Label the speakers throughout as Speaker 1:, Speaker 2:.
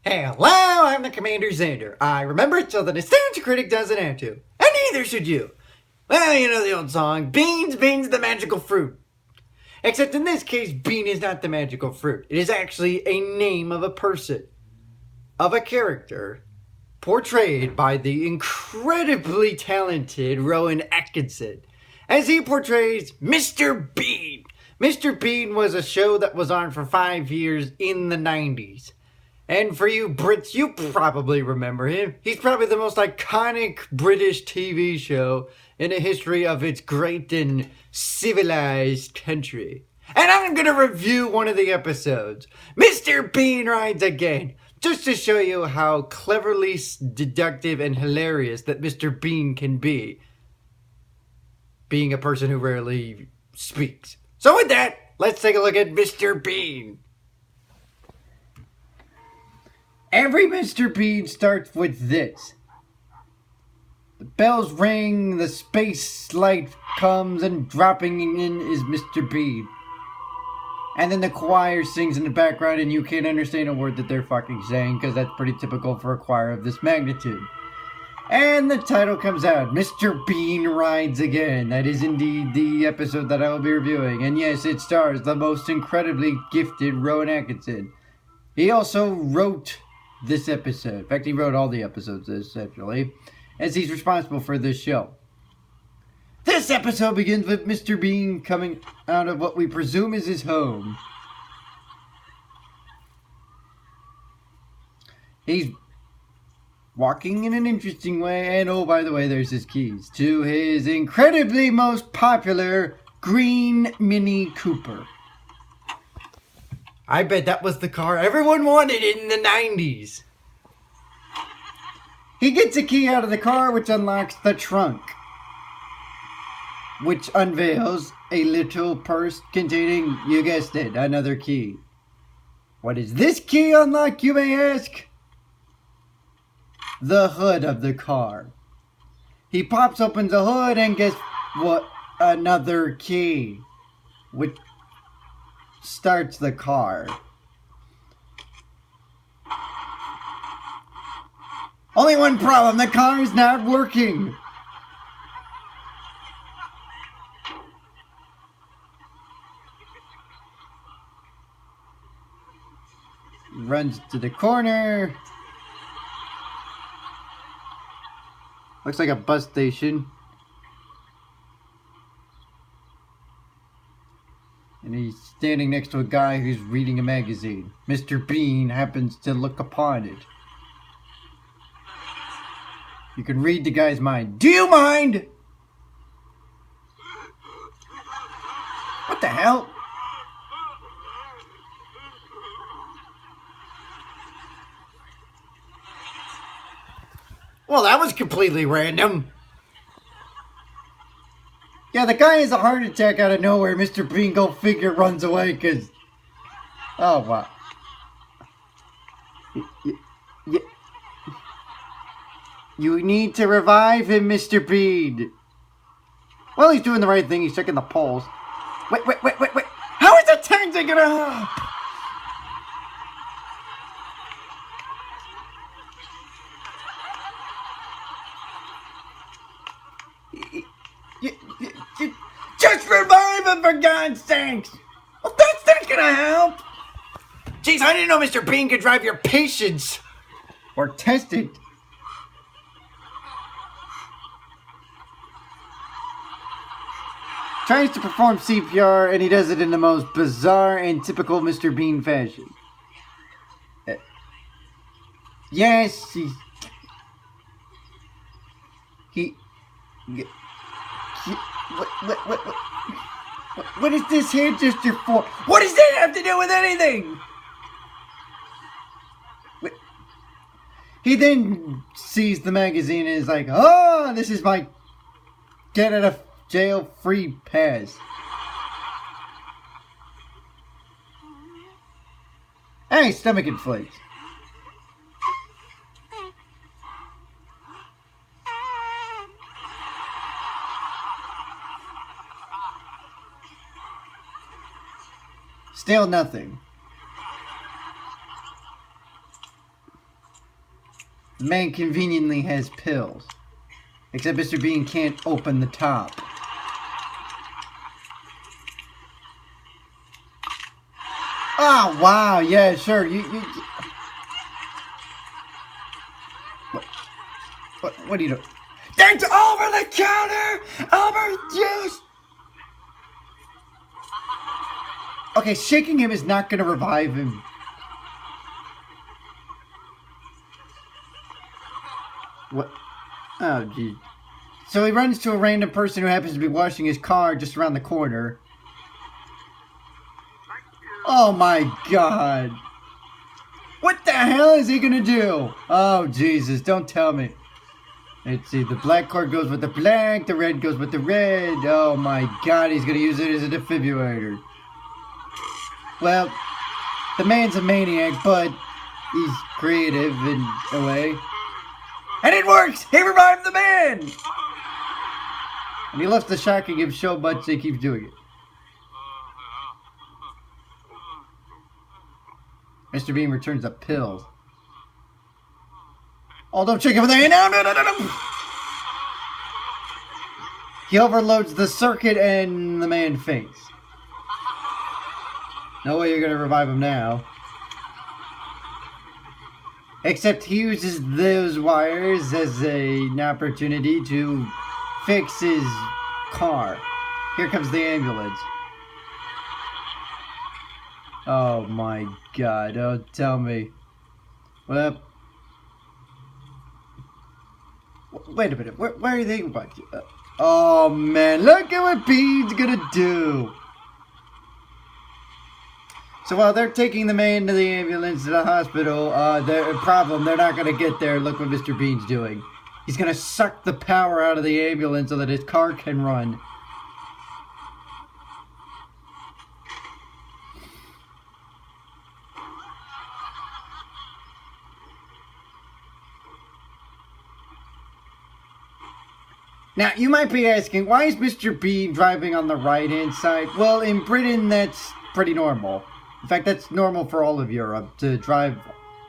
Speaker 1: Hello, I'm the CommanderZander. I remember it so the nostalgia critic doesn't have to. And neither should you. Well, you know the old song, beans, beans, the magical fruit. Except in this case, bean is not the magical fruit. It is actually a name of a person, of a character, portrayed by the incredibly talented Rowan Atkinson, as he portrays Mr. Bean. Mr. Bean was a show that was on for 5 years in the 90s. And for you Brits, you probably remember him. He's probably the most iconic British TV show in the history of its great and civilized country. And I'm going to review one of the episodes, Mr. Bean Rides Again, just to show you how cleverly deductive and hilarious that Mr. Bean can be, being a person who rarely speaks. So with that, let's take a look at Mr. Bean. Every Mr. Bean starts with this. The bells ring, the space light comes, and dropping in is Mr. Bean. And then the choir sings in the background, and you can't understand a word that they're fucking saying, because that's pretty typical for a choir of this magnitude. And the title comes out, Mr. Bean Rides Again. That is indeed the episode that I will be reviewing. And yes, it stars the most incredibly gifted Rowan Atkinson. He also wrote this episode. In fact, he wrote all the episodes essentially, as he's responsible for this show. This episode begins with Mr. Bean coming out of what we presume is his home. He's walking in an interesting way, and oh, by the way, there's his keys to his incredibly most popular green Mini Cooper. I bet that was the car everyone wanted in the 90s. He gets a key out of the car, which unlocks the trunk, which unveils a little purse containing, you guessed it, another key. What does this key unlock, you may ask? The hood of the car. He pops open the hood and guess what? Another key, which starts the car. Only one problem, the car is not working. Runs to the corner. Looks like a bus station. And he's standing next to a guy who's reading a magazine. Mr. Bean happens to look upon it. You can read the guy's mind. Do you mind? What the hell? Well, that was completely random. Yeah, the guy has a heart attack out of nowhere. Mr. Bean, go figure, runs away because... Oh, wow. You need to revive him, Mr. Bean. Well, he's doing the right thing. He's checking the pulse. Wait. How is the taxi gonna... Just revive him, for God's sakes! Well, that's not gonna help! Jeez, I didn't know Mr. Bean could drive your patience! Or test it. Tries to perform CPR, and he does it in the most bizarre and typical Mr. Bean fashion. Yes, What is this hand gesture for? What does that have to do with anything? He then sees the magazine and is like, oh, this is my get out of jail free pass. Hey, stomach inflates. Still nothing. The man conveniently has pills. Except Mr. Bean can't open the top. Oh, wow, yeah, sure, you... What are you doing? That's over the counter! Over juice! Okay, shaking him is not gonna revive him. What? Oh, geez. So he runs to a random person who happens to be washing his car just around the corner. Oh my god. What the hell is he gonna do? Oh, Jesus, don't tell me. Let's see, the black cord goes with the black, the red goes with the red. Oh my god, he's gonna use it as a defibrillator. Well, the man's a maniac, but he's creative in a way. And it works! He revived the man! And he loves the shocking him so much he keeps doing it. Mr. Bean returns the pills. Oh, don't shake him with the hand. No. He overloads the circuit and the man faints. No way you're gonna revive him now. Except he uses those wires as an opportunity to fix his car. Here comes the ambulance. Oh my god, don't tell me. Well, wait a minute, where are they about? Oh man, look at what Bean's gonna do. So while they're taking the man to the ambulance to the hospital, they're not gonna get there. Look what Mr. Bean's doing. He's gonna suck the power out of the ambulance so that his car can run. Now, you might be asking, why is Mr. Bean driving on the right-hand side? Well, in Britain, that's pretty normal. In fact, that's normal for all of Europe, to drive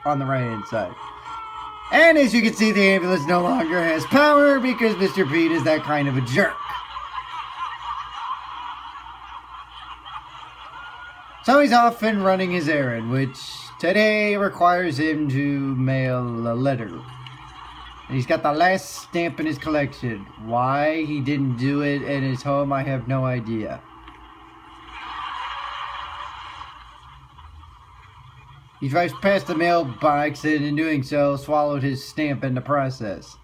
Speaker 1: on the right-hand side. And as you can see, the ambulance no longer has power because Mr. Bean is that kind of a jerk. So he's off and running his errand, which today requires him to mail a letter. And he's got the last stamp in his collection. Why he didn't do it in his home, I have no idea. He drives past the mailbox and in doing so swallowed his stamp in the process.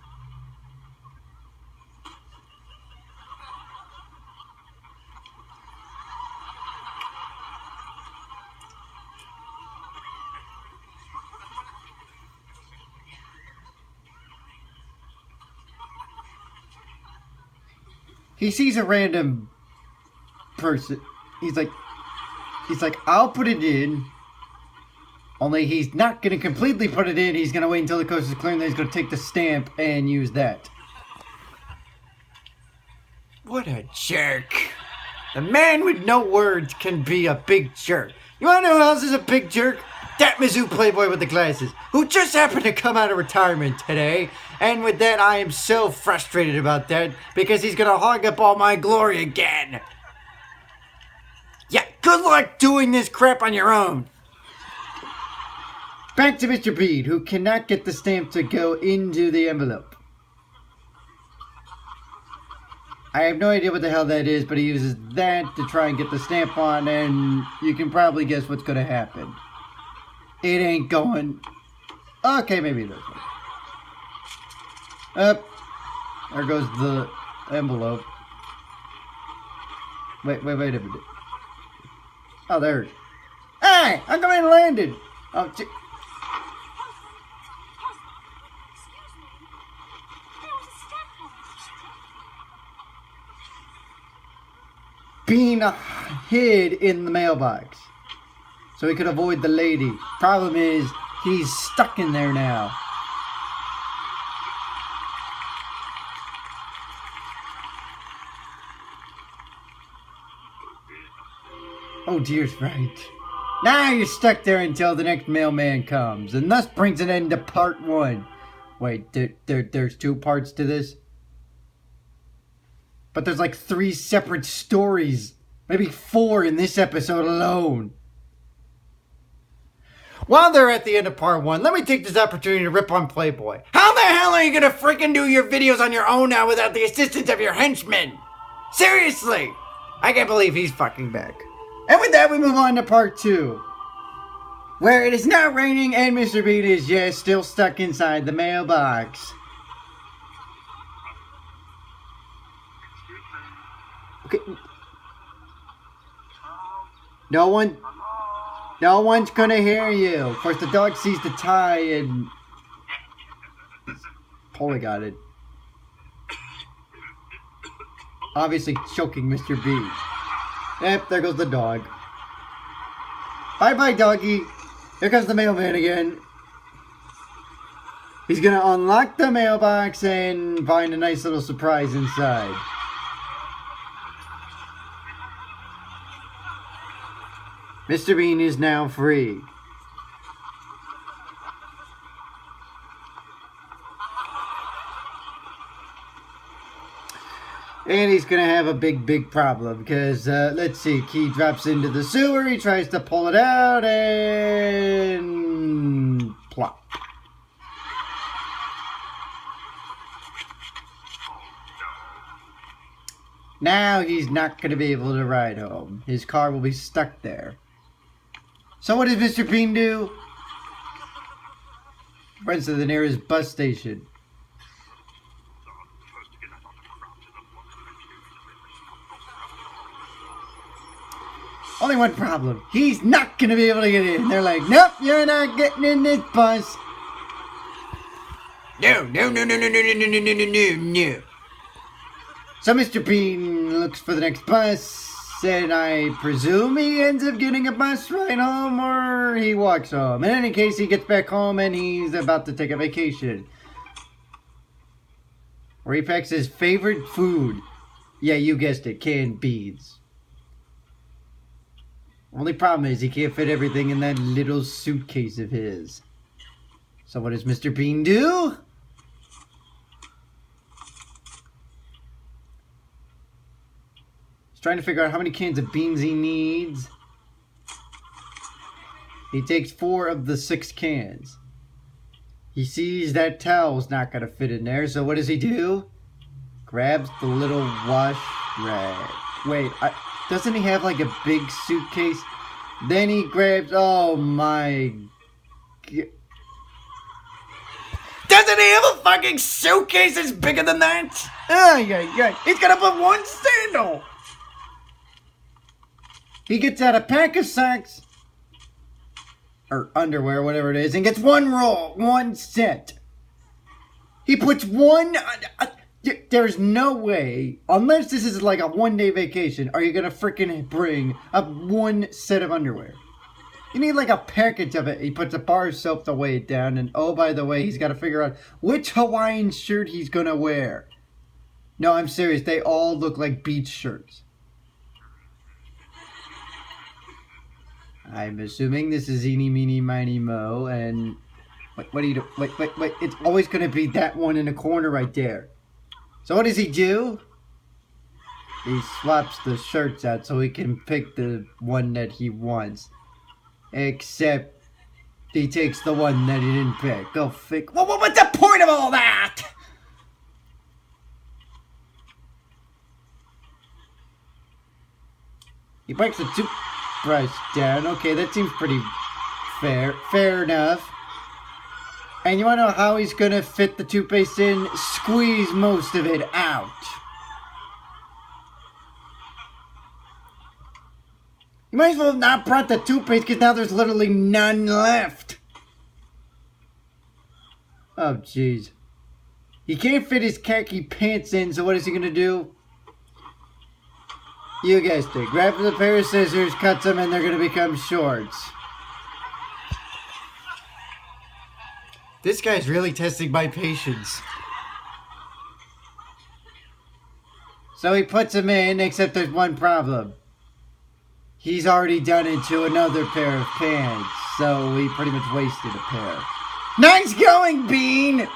Speaker 1: He sees a random person. He's like, I'll put it in. Only he's not going to completely put it in. He's going to wait until the coast is clear and then he's going to take the stamp and use that. What a jerk. The man with no words can be a big jerk. You want to know who else is a big jerk? That Mizzou playboy with the glasses, who just happened to come out of retirement today. And with that, I am so frustrated about that, because he's going to hog up all my glory again. Yeah, good luck doing this crap on your own. Back to Mr. Bean, who cannot get the stamp to go into the envelope. I have no idea what the hell that is, but he uses that to try and get the stamp on, and you can probably guess what's going to happen. It ain't going... Okay, maybe this one. Up. There goes the envelope. Wait a minute. Oh, there. Hey! How come it landed? Oh, Bean hid in the mailbox so he could avoid the lady. Problem is, he's stuck in there now. Oh, dear's right. Now you're stuck there until the next mailman comes, and thus brings an end to part 1. Wait, there's 2 parts to this? But there's like 3 separate stories. Maybe 4 in this episode alone. While they're at the end of part 1, let me take this opportunity to rip on Playboy. How the hell are you gonna freaking do your videos on your own now without the assistance of your henchmen? Seriously! I can't believe he's fucking back. And with that, we move on to part 2. Where it is not raining and Mr. Bean is, yes, still stuck inside the mailbox. Okay. No one's gonna hear you. Of course, the dog sees the tie and... Polly got it. Obviously choking Mr. B. Yep, there goes the dog. Bye-bye, doggy. Here comes the mailman again. He's gonna unlock the mailbox and find a nice little surprise inside. Mr. Bean is now free. And he's gonna have a big problem because, let's see, key drops into the sewer, he tries to pull it out, and plop. Now he's not gonna be able to ride home. His car will be stuck there. So what does Mr. Bean do? Runs to the nearest bus station. Only one problem. He's not going to be able to get in. They're like, nope, you're not getting in this bus. No. So Mr. Bean looks for the next bus, and I presume he ends up getting a bus ride home, or he walks home. In any case, he gets back home, and he's about to take a vacation. Where he packs his favorite food. Yeah, you guessed it, canned beans. Only problem is he can't fit everything in that little suitcase of his. So what does Mr. Bean do? He's trying to figure out how many cans of beans he needs. He takes 4 of the 6 cans. He sees that towel's not going to fit in there, so what does he do? Grabs the little wash rag. Wait, doesn't he have like a big suitcase? Then he grabs, oh my God. Doesn't he have a fucking suitcase that's bigger than that? Yeah. He's gonna put 1 sandal. He gets out a pack of socks, or underwear, whatever it is, and gets 1 roll, 1 set. He puts 1... There's no way, unless this is like a 1-day vacation, are you gonna freaking bring up 1 set of underwear. You need like a package of it. He puts a bar of soap to weigh it down, and oh, by the way, he's got to figure out which Hawaiian shirt he's gonna wear. No, I'm serious, they all look like beach shirts. I'm assuming this is Eeny, Meeny, Miny, Mo, and... What do you do? Wait, it's always gonna be that one in the corner right there. So what does he do? He swaps the shirts out so he can pick the one that he wants. Except he takes the one that he didn't pick. Go fix. What's the point of all that? He breaks the toothbrush down. Okay, that seems pretty fair. Fair enough. And you want to know how he's going to fit the toothpaste in? Squeeze most of it out. You might as well have not brought the toothpaste because now there's literally none left. Oh, jeez. He can't fit his khaki pants in, so what is he going to do? You guessed it. Grabs a pair of scissors, cuts them, and they're going to become shorts. This guy's really testing my patience. So he puts them in, except there's one problem. He's already done it to another pair of pants, so he pretty much wasted a pair. Nice going, Bean!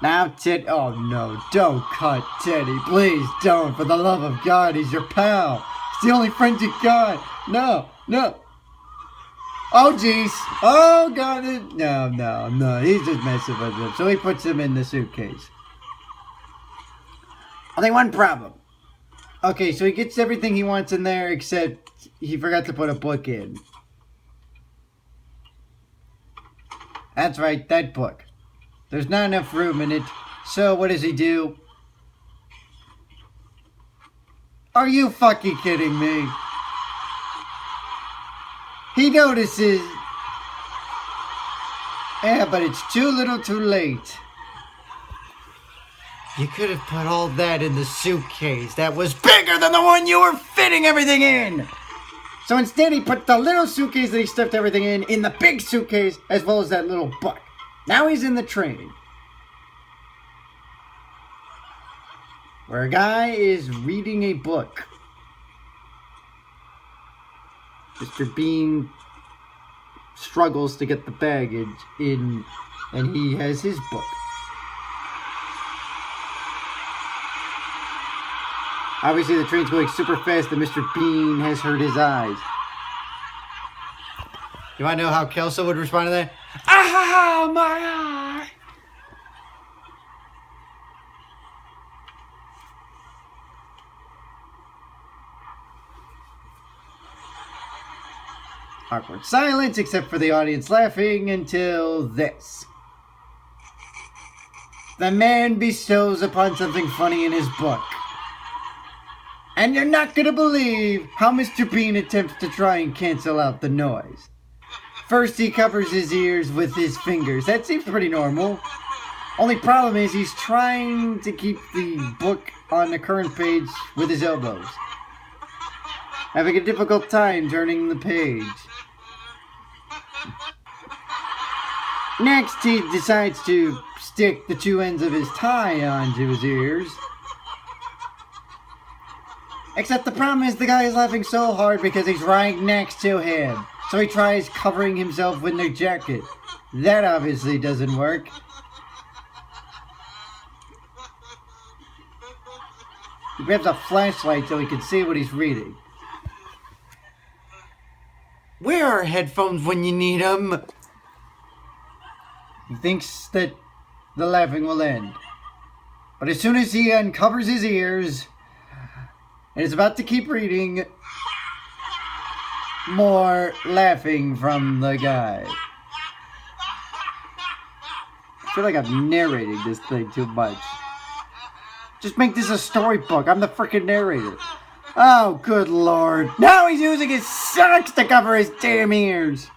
Speaker 1: Now, Ted. Oh no, don't cut Teddy. Please don't. For the love of God, he's your pal. He's the only friend you got. No, no. Oh jeez. Oh God. No. He's just messing with him. So he puts him in the suitcase. Only one problem. Okay, so he gets everything he wants in there except he forgot to put a book in. That's right, that book. There's not enough room in it. So what does he do? Are you fucking kidding me? He notices. Yeah, but it's too little too late. You could have put all that in the suitcase that was bigger than the one you were fitting everything in. So instead he put the little suitcase that he stuffed everything in the big suitcase as well as that little book. Now he's in the train. Where a guy is reading a book. Mr. Bean struggles to get the baggage in, and he has his book. Obviously the train's going super fast and Mr. Bean has hurt his eyes. You want to know how Kelso would respond to that? Ah, my eye! Awkward silence, except for the audience laughing until this. The man bestows upon something funny in his book. And you're not gonna believe how Mr. Bean attempts to try and cancel out the noise. First he covers his ears with his fingers. That seems pretty normal. Only problem is he's trying to keep the book on the current page with his elbows. Having a difficult time turning the page. Next he decides to stick the two ends of his tie onto his ears. Except the problem is the guy is laughing so hard because he's right next to him. So he tries covering himself with their jacket. That obviously doesn't work. He grabs a flashlight so he can see what he's reading. Where are headphones when you need them? He thinks that the laughing will end. But as soon as he uncovers his ears and is about to keep reading, more laughing from the guy. I feel like I'm narrating this thing too much. Just make this a storybook. I'm the freaking narrator. Oh, good lord. Now he's using his socks to cover his damn ears.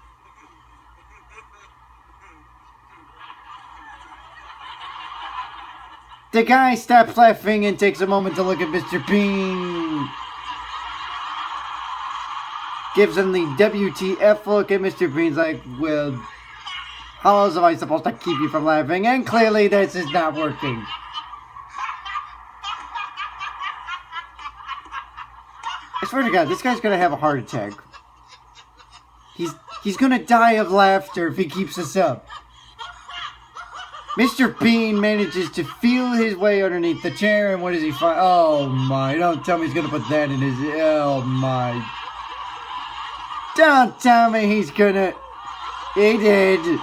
Speaker 1: The guy stops laughing and takes a moment to look at Mr. Bean. Gives him the WTF look, and Mr. Bean's like, well, how else am I supposed to keep you from laughing? And clearly this is not working. I swear to God, this guy's gonna have a heart attack. He's gonna die of laughter if he keeps this up. Mr. Bean manages to feel his way underneath the chair, and what does he find? Oh my, don't tell me he's gonna put that in his, oh my. Don't tell me he's gonna, he did.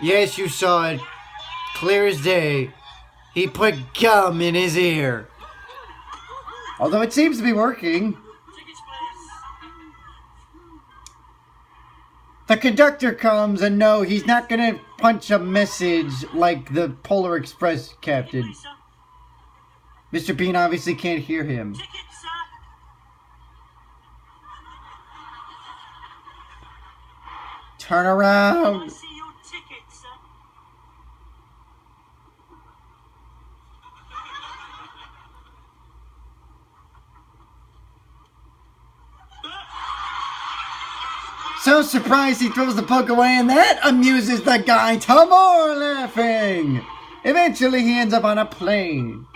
Speaker 1: Yes, you saw it, clear as day. He put gum in his ear. Although it seems to be working. The conductor comes, and no, he's not gonna punch a message like the Polar Express captain. Mr. Bean obviously can't hear him. Turn around. So surprised he throws the book away, and that amuses the guy to more laughing. Eventually he ends up on a plane.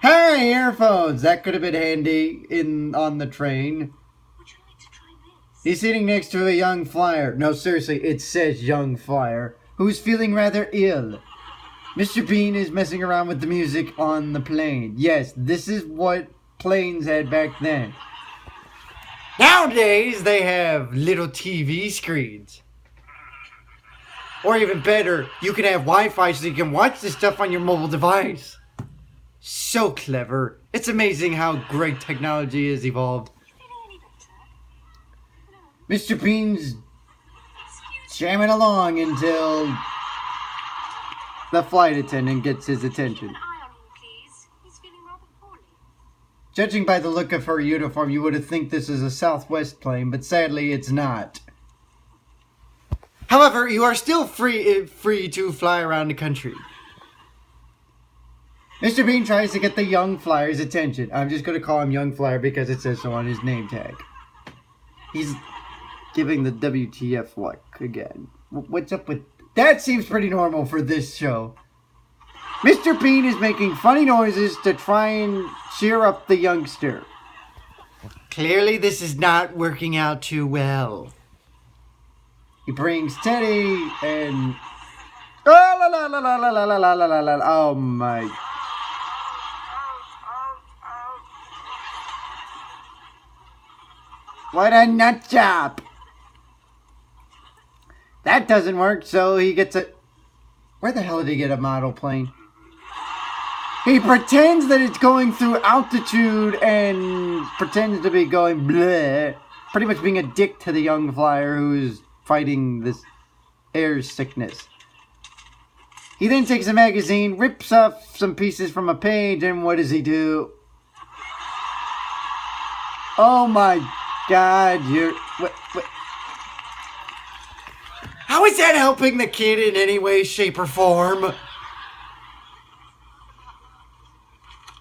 Speaker 1: Hey, earphones! That could have been handy on the train.
Speaker 2: Would you like to try this?
Speaker 1: He's sitting next to a young flyer. No, seriously, it says young flyer. who's feeling rather ill. Mr. Bean is messing around with the music on the plane. Yes, this is what planes had back then. Nowadays, they have little TV screens. Or even better, you can have Wi-Fi so you can watch this stuff on your mobile device. So clever. It's amazing how great technology has evolved. Mr. Bean's jamming along until the flight attendant gets his attention. Judging by the look of her uniform, you would have think this is a Southwest plane, but sadly it's not. However, you are still free to fly around the country. Mr. Bean tries to get the young flyer's attention. I'm just going to call him Young Flyer because it says so on his name tag. He's giving the WTF look again. What's up with... That seems pretty normal for this show. Mr. Bean is making funny noises to try and cheer up the youngster. Clearly this is not working out too well. He brings Teddy and... Oh my... What a nut job! That doesn't work, so he gets a... Where the hell did he get a model plane? He pretends that it's going through altitude and pretends to be going bleh. Pretty much being a dick to the young flyer who's fighting this air sickness. He then takes a magazine, rips off some pieces from a page, and what does he do? Oh my God, you're... What? How is that helping the kid in any way, shape, or form?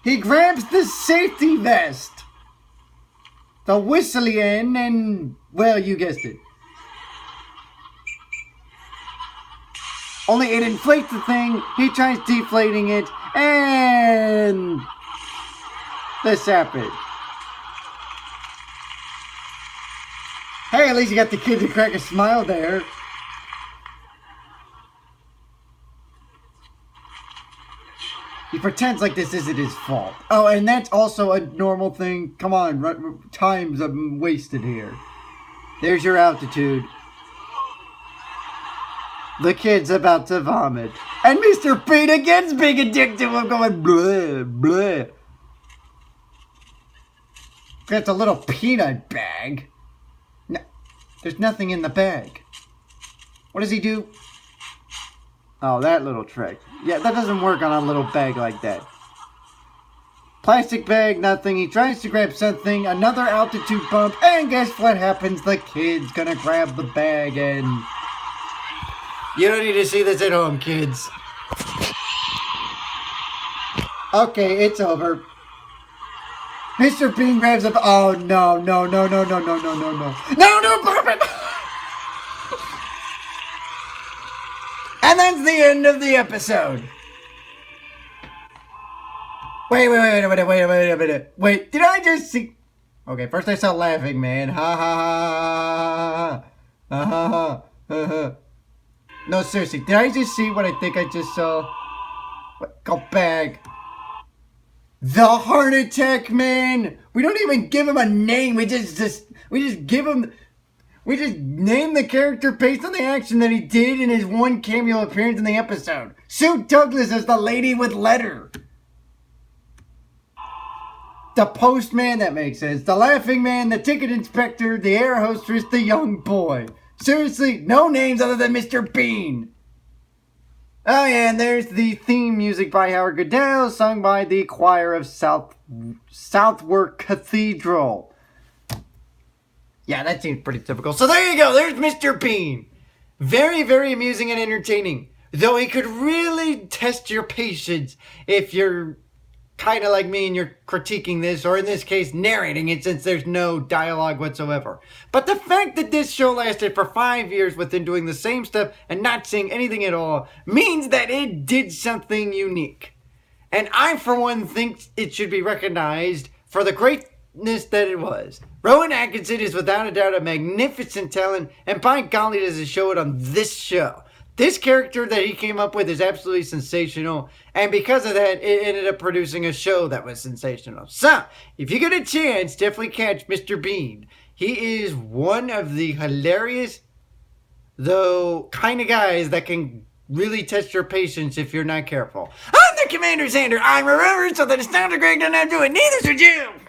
Speaker 1: He grabs the safety vest. The whistly end and, well, you guessed it. Only it inflates the thing, he tries deflating it, and... this happened. Hey, at least you got the kid to crack a smile there. He pretends like this isn't his fault. Oh, and that's also a normal thing. Come on, time's wasted here. There's your altitude. The kid's about to vomit. And Mr. Bean again's being a dick to him, going bleh, bleh. That's a little peanut bag. No, there's nothing in the bag. What does he do? Oh, that little trick. Yeah, that doesn't work on a little bag like that. Plastic bag, nothing. He tries to grab something, another altitude bump, and guess what happens? The kid's gonna grab the bag and... You don't need to see this at home, kids. Okay, it's over. Mr. Bean grabs up... Oh, no, no, no, no, no, no, no, no, no. No, no, perfect! And that's the end of the episode. Wait a minute. Wait, did I just see... Okay, first I saw Laughing Man. Ha ha ha ha ha ha ha. No, seriously, did I just see what I think I just saw? What? Go back. The Heart Attack Man. We don't even give him a name. We just give him... We just named the character based on the action that he did in his one cameo appearance in the episode. Sue Douglas as the lady with letter. The postman, that makes sense. The laughing man, the ticket inspector, the air hostess, the young boy. Seriously, no names other than Mr. Bean. Oh yeah, and there's the theme music by Howard Goodell, sung by the choir of Southwark Cathedral. Yeah, that seems pretty typical. So there you go. There's Mr. Bean. Very, very amusing and entertaining. Though he could really test your patience if you're kind of like me and you're critiquing this, or in this case, narrating it, since there's no dialogue whatsoever. But the fact that this show lasted for 5 years within doing the same stuff and not saying anything at all means that it did something unique. And I, for one, think it should be recognized for the greatness that it was. Rowan Atkinson is without a doubt a magnificent talent, and by golly does it show it on this show. This character that he came up with is absolutely sensational, and because of that, it ended up producing a show that was sensational. So, if you get a chance, definitely catch Mr. Bean. He is one of the hilarious, though, kind of guys that can really test your patience if you're not careful. I'm the CommanderZander. I'm a rubber, so that it's not a great enough to do it. Neither should you.